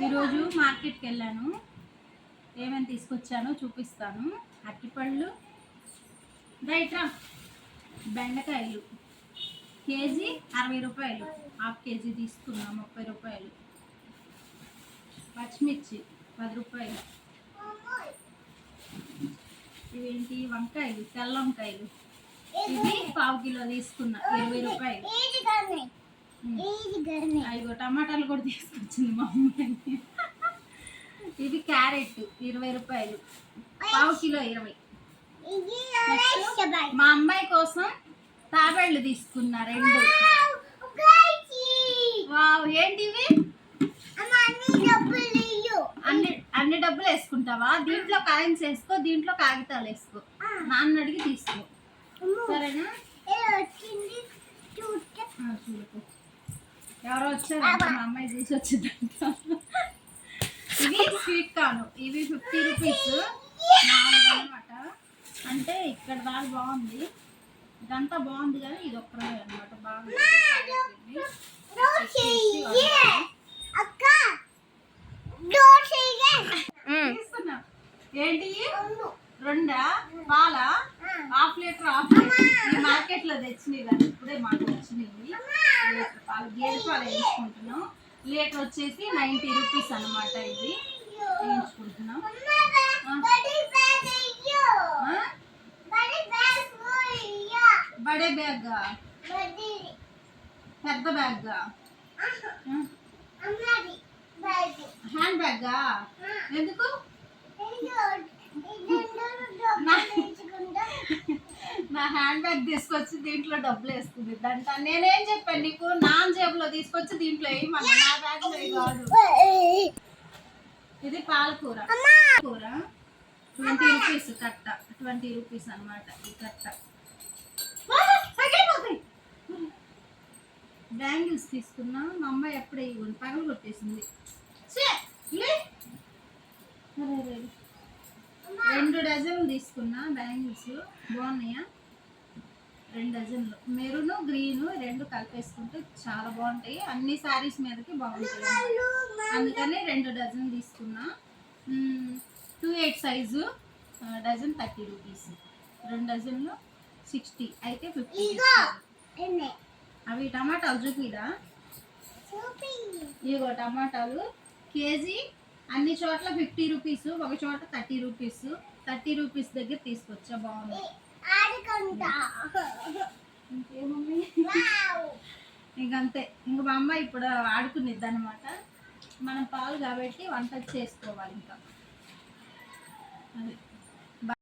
ఈరోజు మార్కెట్కి వెళ్ళాను. ఏమేమి తీసుకొచ్చానో చూపిస్తాను. అరటిపళ్ళు, రైట్రా, బెండకాయలు కేజీ 60 రూపాయలు, హాఫ్ కేజీ తీసుకున్నా 30 రూపాయలు. పచ్చిమిర్చి 10 రూపాయలు. ఇవేంటి వంకాయలు, తెల్ల వంకాయలు, ఇవి పావు కిలో తీసుకున్నా 20 రూపాయలు. అయ్యో టమాటాలు కూడా తీసుకొచ్చింది మా అమ్మాయి. ఇది క్యారెట్ 20 రూపాయలు, పావు కిలో 20. మా అమ్మాయి కోసం తాబేళ్ళు తీసుకున్నా 2. వావ్, ఏంటివి? అన్ని డబ్బులు వేసుకుంటావా? దీంట్లో కాయిన్స్ వేసుకో, దీంట్లో కాగితాలు వేసుకో. నాన్న అడిగి తీసుకో, సరేనా? చూడుకో, ఎవరో వచ్చారు, మా అమ్మాయి తీసి వచ్చిందంట. ఇవి స్వీట్ కార్న్, ఇవి 50 రూపీస్, 4 అనమాట. అంటే ఇక్కడ దాకా బాగుంది, ఇదంతా బాగుంది కానీ ఇది ఒక్కడే అనమాట బాగుంది. ఏంటి 2 పాలా? హాఫ్ లీటర్ ఈ మార్కెట్ లో తెచ్చినాయి కదా, ఇప్పుడే మాకు వచ్చినాయి. పాలు, గేదె పాలు వేయించుకుంటున్నాం. లీటర్ వచ్చేసి 90 రూపీస్ అనమాట. ఇది వేయించుకుంటున్నాం. బడే బ్యాగ్, పెద్ద బ్యాగ్, హ్యాండ్ బ్యాగా? ఎందుకు? నా హ్యాండ్ బ్యాగ్ తీసుకొచ్చి దీంట్లో డబ్బులు వేసుకుంది దంట. నేనేం చెప్పాను నీకు? నాన్న జేబులో తీసుకొచ్చి దీంట్లో వేయమన్నా, నా బ్యాగ్ లో కాదు. ఇది పాలకూర, కూర 20 రూపీస్ కట్ట, 20 రూపీస్ అనమాట ఈ కట్ట. బ్యాంగిల్స్ తీసుకున్నా, మా అమ్మాయి ఎప్పుడే ఇవ్వండి పగలు కొట్టేసింది. 2 డజన్లు తీసుకున్నా బ్యాంగిల్స్, బాగున్నాయా? 2 డజన్లు, మెరూన్ గ్రీన్ 2 కలిపేసుకుంటే చాలా బాగుంటాయి. అన్ని శారీస్ మీదకి బాగుంటాయి, అందుకని 2 డజన్ తీసుకున్నా. 2/8 సైజు, డజన్ 30 రూపీస్, 2 డజన్లు 60, అయితే 50. అవి టమాటాలు చూపిదా? ఇగో టమాటాలు కేజీ అన్ని చోట్ల 50 రూపీస్, ఒక చోట 30 రూపీస్. 30 రూపీస్ దగ్గర తీసుకొచ్చా, బాగుంది. ఇంకేమమ్మీ, ఇంకంతే. ఇంక మా అమ్మాయి ఇప్పుడు ఆడుకునేది అనమాట. మనం పాలు కాబట్టి వంట చేసుకోవాలి ఇంకా. అదే